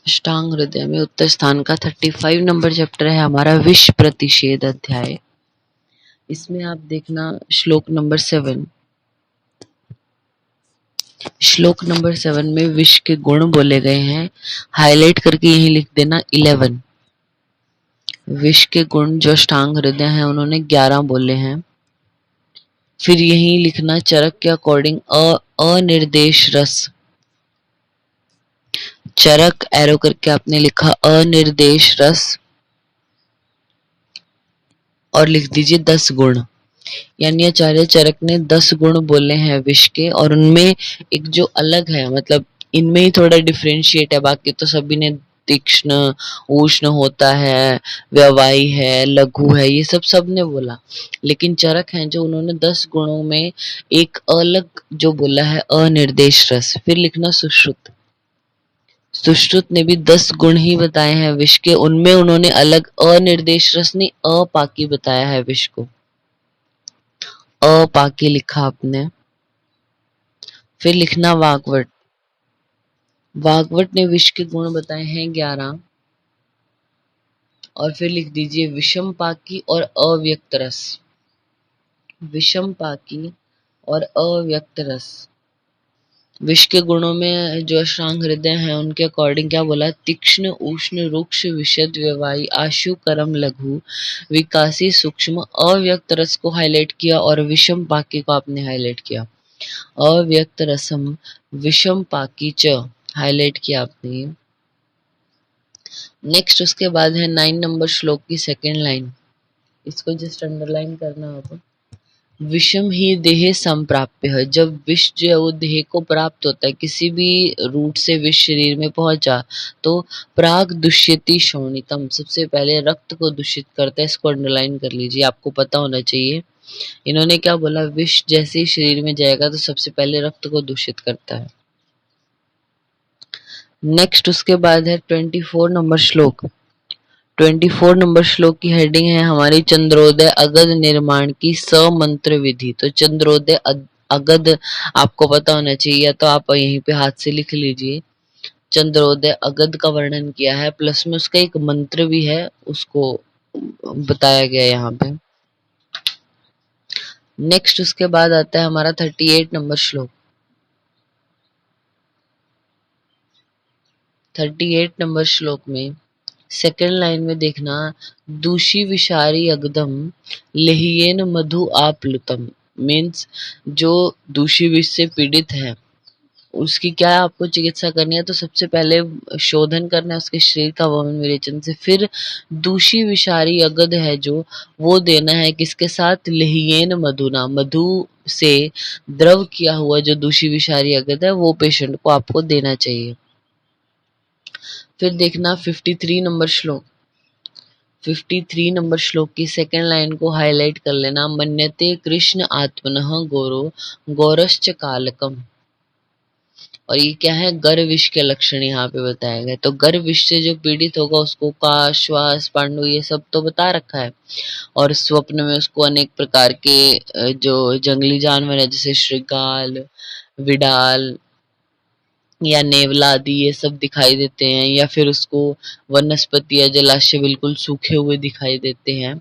अष्टांग हृदय में उत्तर स्थान का 35 नंबर चैप्टर है हमारा विष प्रतिषेध अध्याय। इसमें आप देखना श्लोक नंबर 7। श्लोक नंबर 7 में विष के गुण बोले गए हैं। हाईलाइट करके यही लिख देना 11। विष के गुण जो अष्टांग हृदय हैं उन्होंने 11 बोले हैं। फिर यही लिखना चरक के अकॉर्डिंग अनिर्देश रस। चरक एरो करके आपने लिखा अनिर्देश रस और लिख दीजिए 10 गुण। यानी आचार्य चरक ने 10 गुण बोले हैं विष के, और उनमें एक जो अलग है, मतलब इनमें ही थोड़ा डिफरेंशिएट है, बाकी तो सभी ने तीक्ष्ण, उष्ण होता है, व्यवायी है, लघु है, ये सब ने बोला। लेकिन चरक हैं जो उन्होंने 10 गुणों में एक अलग जो बोला है अनिर्देश रस। फिर लिखना सुश्रुत। सुश्रुत ने भी 10 गुण ही बताए हैं विष के, उनमें उन्होंने अलग अनिर्देश रस ने अपाकी बताया है विष को, अपाकी लिखा आपने। फिर लिखना वाग्वट। वाग्वट ने विष के गुण बताए हैं 11। और फिर लिख दीजिए विषम पाकी और अव्यक्त रस। विषम पाकी और अव्यक्त रस। विष के गुणों में जो अष्टांग हृदय हैं उनके अकॉर्डिंग क्या बोला? तीक्ष्ण, उष्ण, रुक्ष, विशद, व्यवायी, आशु, करम, लघु, विकासी, सूक्ष्म, अव्यक्त रस को हाईलाइट किया और विषम पाकी को आपने हाईलाइट किया। अव्यक्त रसम विषम पाकी च हाईलाइट किया आपने। नेक्स्ट उसके बाद है 9 नंबर श्लोक की सेकेंड लाइन, इसको जस्ट अंडरलाइन करना होगा। विषम ही देह संप्राप्य है। जब विष जो है वो देह को प्राप्त होता है, किसी भी रूट से विष शरीर में पहुंचा तो प्राग दुष्यति शोणितम, सबसे पहले रक्त को दूषित करता है। इसको अंडरलाइन कर लीजिए, आपको पता होना चाहिए। इन्होंने क्या बोला? विष जैसे ही शरीर में जाएगा तो सबसे पहले रक्त को दूषित करता है। नेक्स्ट उसके बाद है 24 नंबर श्लोक। 24 नंबर श्लोक की हेडिंग है हमारी चंद्रोदय अगध निर्माण की समंत्र विधि। तो चंद्रोदय अगध आपको पता होना चाहिए, या तो आप यहीं पे हाथ से लिख लीजिए। चंद्रोदय अगध का वर्णन किया है, प्लस में उसका एक मंत्र भी है, उसको बताया गया यहाँ पे। नेक्स्ट उसके बाद आता है हमारा 38 नंबर श्लोक। 38 नंबर श्लोक में सेकेंड लाइन में देखना, दूषी विषारी अगदम लेहियेन मधु आप्लुतम। मीन्स जो दूषी विष से पीड़ित है उसकी क्या है, आपको चिकित्सा करनी है तो सबसे पहले शोधन करना है उसके शरीर का वमन विरेचन से। फिर दूषी विषारी अगध है जो, वो देना है किसके साथ? लेहियेन मधुना, मधु से द्रव किया हुआ जो दूषी विषारी अगध है वो पेशेंट को आपको देना चाहिए। फिर देखना 53 नंबर श्लोक। 53 नंबर श्लोक की सेकेंड लाइन को हाईलाइट कर लेना, मन्यते कृष्ण आत्मनः गौरो गौरश्च कालकम। और ये क्या है? गर्भ विष के लक्षण यहाँ पे बताए गए। तो गर्भ विष से जो पीड़ित होगा उसको का, श्वास, पांडु ये सब तो बता रखा है, और स्वप्न में उसको अनेक प्रकार के जो जंगली जानवर है जैसे श्रृगाल, विडाल या नेवला आदि ये सब दिखाई देते हैं, या फिर उसको वनस्पति या जलाशय बिल्कुल सूखे हुए दिखाई देते हैं।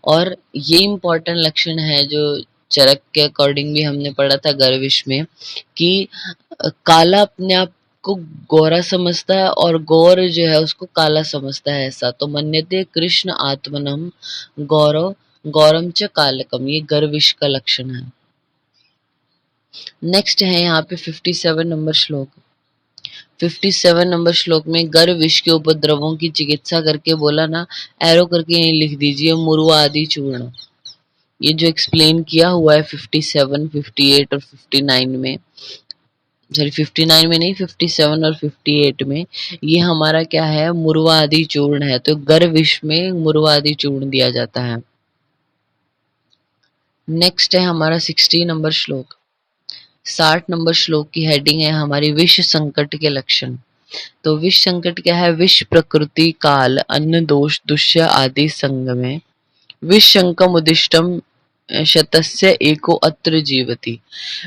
और ये इम्पोर्टेंट लक्षण है जो चरक के अकॉर्डिंग भी हमने पढ़ा था गर्विश में, कि काला अपने आप को गोरा समझता है और गौर जो है उसको काला समझता है, ऐसा। तो मन्यते कृष्ण आत्मनम गौरव गौरम च कालकम, ये गर्विश का लक्षण है। नेक्स्ट है यहाँ पे 57 नंबर श्लोक। 57 नंबर श्लोक में गर्भ विष के उपद्रवों की चिकित्सा करके बोला ना, एरो करके यहीं लिख दीजिए मुरुआ आदि चूर्ण। ये जो एक्सप्लेन किया हुआ है 57, 58 और 59 में, सॉरी 59 में नहीं, 57 और 58 में, ये हमारा क्या है? मुरुआ आदि चूर्ण है। तो गर्भ विष में मुरुआ आदि चूर्ण दिया जाता है। नेक्स्ट है हमारा 60 नंबर श्लोक। 60 नंबर श्लोक की हेडिंग है हमारी विष संकट के लक्षण। तो विष संकट क्या है? विष प्रकृति काल अन्न दोष दुष्य आदि संग में विष शंकम उदिष्टम शतस्य एको अत्र जीवति।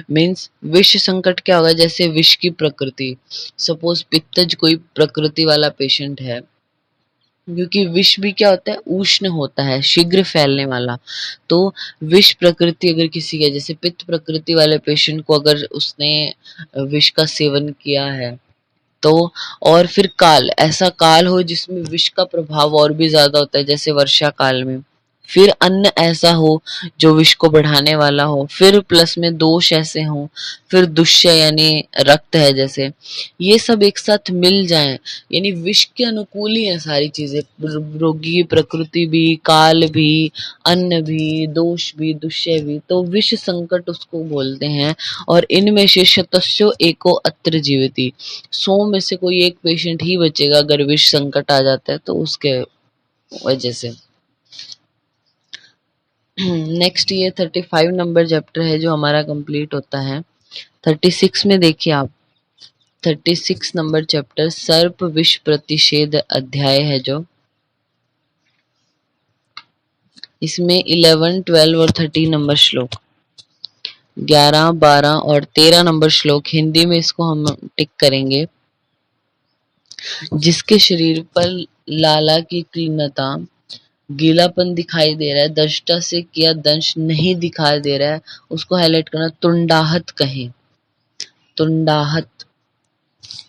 मीन्स विष संकट क्या होगा, जैसे विष की प्रकृति, सपोज पित्तज कोई प्रकृति वाला पेशेंट है, क्योंकि विष भी क्या होता है, उष्ण होता है, शीघ्र फैलने वाला। तो विष प्रकृति अगर किसी का, जैसे पित्त प्रकृति वाले पेशेंट को अगर उसने विष का सेवन किया है, तो और फिर काल, ऐसा काल हो जिसमें विष का प्रभाव और भी ज्यादा होता है, जैसे वर्षा काल में, फिर अन्न ऐसा हो जो विष को बढ़ाने वाला हो, फिर प्लस में दोष ऐसे हो, फिर दुष्य यानी रक्त है जैसे, ये सब एक साथ मिल जाएं, यानी विष के अनुकूल ही है सारी चीजें, रोगी की प्रकृति भी, काल भी, अन्न भी, दोष भी, दुष्य भी, तो विष संकट उसको बोलते हैं। और इनमें से शतस्यो एको अत्र जीवति, 100 में से कोई एक पेशेंट ही बचेगा अगर विष संकट आ जाता है तो उसके वजह से। नेक्स्ट ये 35 नंबर चैप्टर है जो हमारा कंप्लीट होता है। 36 में देखिए आप, 36 नंबर चैप्टर सर्प विष प्रतिषेध अध्याय है जो, इसमें 11, 12 और 13 नंबर श्लोक, 11, 12 और 13 नंबर श्लोक हिंदी में इसको हम टिक करेंगे। जिसके शरीर पर लाला की क्लीनता, गीलापन दिखाई दे रहा है, दष्टा से किया दंश नहीं दिखाई दे रहा है, उसको हाईलाइट करना, तुंडाहत कहें। तुंडाहत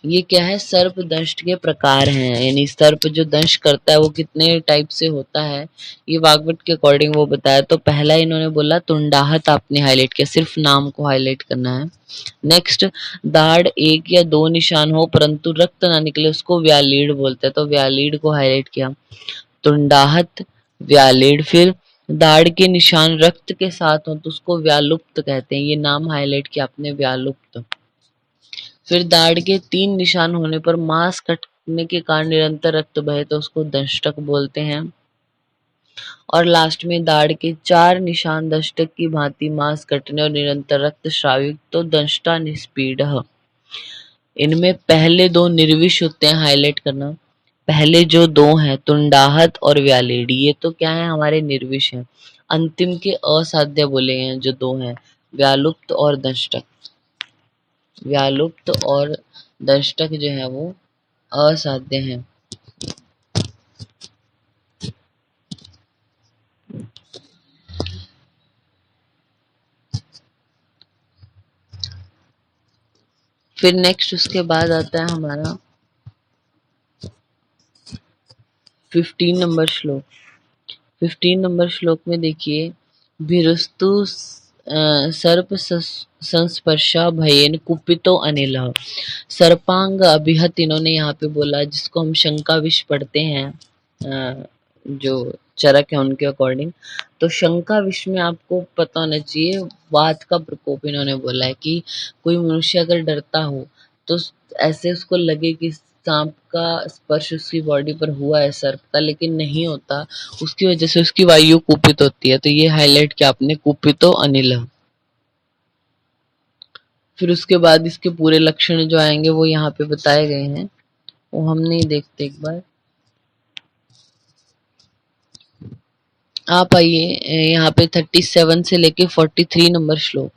ये क्या है, सर्प दंश के प्रकार हैं, यानी सर्प जो दंश करता है वो कितने टाइप से होता है, ये वाग्भट के अकॉर्डिंग वो बताया। तो पहला इन्होंने बोला तुंडाहत, आपने हाईलाइट किया, सिर्फ नाम को हाईलाइट करना है। नेक्स्ट, दाढ़ 1 या 2 निशान हो परंतु रक्त ना निकले, उसको व्यालीड बोलते हैं, तो व्यालीड को हाईलाइट किया। तुंडाहत, व्यालीड, फिर दाढ़ के निशान रक्त के साथ हो तो उसको व्यालुप्त कहते हैं, ये नाम हाईलाइट किया आपने, व्यालुप्त। फिर दाढ़ के 3 निशान होने पर मांस कटने के कारण निरंतर रक्त बहे तो उसको दंष्टक बोलते हैं। और लास्ट में दाढ़ के 4 निशान दंष्टक की भांति मांस कटने और निरंतर रक्त श्रावित तो दंष्टा निस्पीडः। इनमें पहले 2 निर्विष होते हैं, हाईलाइट करना। पहले जो 2 हैं तुंडाहत और व्यालेडी, ये तो क्या है, हमारे निर्विष हैं। अंतिम के असाध्य बोले हैं जो 2 हैं, व्यालुप्त और दंष्टक। व्यालुप्त और दंष्टक जो है वो असाध्य हैं। फिर नेक्स्ट उसके बाद आता है हमारा 15 नंबर श्लोक। 15 नंबर श्लोक में देखिए, भिरुस्तु सर्प संस्पर्शा भयेन कुपितो अनिल। सर्पांग अभिहत इन्होंने यहाँ पे बोला, जिसको हम शंका विष पढ़ते हैं, जो चरक है उनके अकॉर्डिंग। तो शंका विष में आपको पता होना चाहिए, वात का प्रकोप इन्होंने बोला है कि कोई मनुष्य अगर डरता हो तो ऐसे उसको लगे कि सांप का स्पर्श उसकी बॉडी पर हुआ है, सर्प का, लेकिन नहीं होता, उसकी वजह से उसकी वायु कुपित होती है। तो ये हाईलाइट किया आपने, कुपितो अनिल। फिर उसके बाद इसके पूरे लक्षण जो आएंगे वो यहाँ पे बताए गए हैं, वो हम नहीं देखते। एक बार आप आइए यहाँ पे 37 से लेके 43 नंबर श्लोक,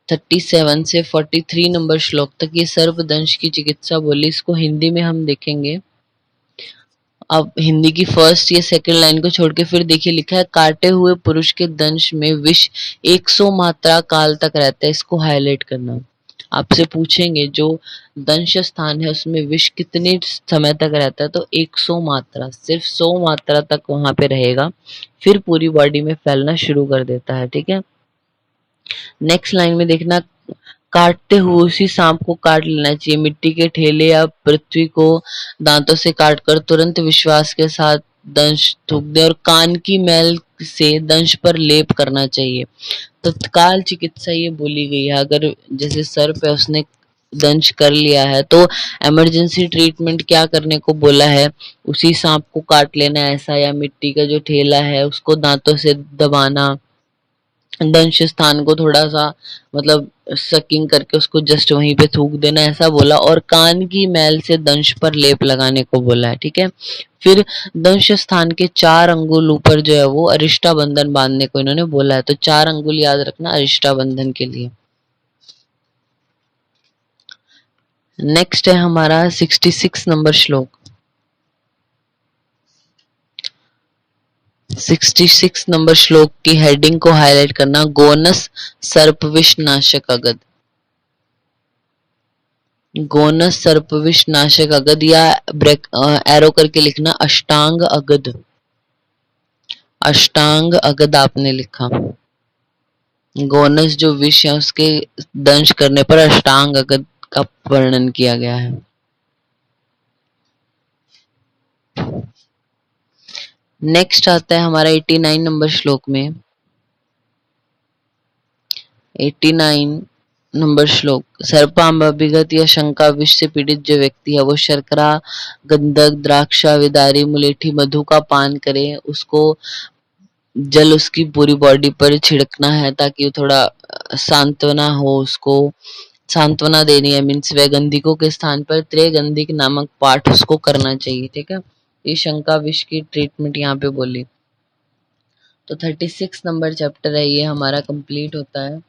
37 से 43 नंबर श्लोक तक ये सर्पदंश की चिकित्सा बोली। इसको हिंदी में हम देखेंगे। अब हिंदी की फर्स्ट या सेकंड लाइन को छोड़ के फिर देखिए, लिखा है काटे हुए पुरुष के दंश में विष 100 मात्रा काल तक रहता है, इसको हाईलाइट करना। आपसे पूछेंगे जो दंश स्थान है उसमें विष कितने समय तक रहता है, तो 100 मात्रा, सिर्फ 100 मात्रा तक वहां पे रहेगा, फिर पूरी बॉडी में फैलना शुरू कर देता है। ठीक है, नेक्स्ट लाइन में देखना, काटते हुए उसी सांप को काट लेना चाहिए, मिट्टी के ठेले या पृथ्वी को दांतों से काटकर तुरंत विश्वास के साथ दंश थूक दे और कान की मैल से दंश पर लेप करना चाहिए। तत्काल चिकित्सा ये बोली गई है, अगर जैसे सर्प है उसने दंश कर लिया है तो इमरजेंसी ट्रीटमेंट क्या करने को बोला है, उसी सांप को काट लेना ऐसा, या मिट्टी का जो ठेला है उसको दांतों से दबाना, दंश स्थान को थोड़ा सा मतलब सकिंग करके उसको जस्ट वहीं पे थूक देना, ऐसा बोला। और कान की मैल से दंश पर लेप लगाने को बोला है। ठीक है, फिर दंश स्थान के 4 अंगुल ऊपर जो है वो अरिष्टा बंधन बांधने को इन्होंने बोला है, तो 4 अंगुल याद रखना अरिष्टा बंधन के लिए। नेक्स्ट है हमारा 66 नंबर श्लोक। 66 नंबर श्लोक की हेडिंग को हाईलाइट करना, गोनस सर्पविष नाशक अगद। गोनस सर्पविष नाशक अगद, या ब्रेक एरो करके लिखना अष्टांग अगद। अष्टांग अगद आपने लिखा। गोनस जो विष है उसके दंश करने पर अष्टांग अगद का वर्णन किया गया है। नेक्स्ट आता है हमारा 89 नंबर श्लोक में। 89 नंबर श्लोक, सर्पाम्बाभिगत या शंका विष से पीड़ित जो व्यक्ति है वो शर्करा, गंधक, द्राक्षा, विदारी, मुलेठी, मधु का पान करे, उसको जल उसकी पूरी बॉडी पर छिड़कना है ताकि थोड़ा सांत्वना हो, उसको सांत्वना देनी है। मीन्स वैगंधिकों के स्थान पर त्रिगंधिक नामक पाठ उसको करना चाहिए। ठीक है, ये शंका विष की ट्रीटमेंट यहाँ पे बोली। तो 36 नंबर चैप्टर है ये हमारा कंप्लीट होता है।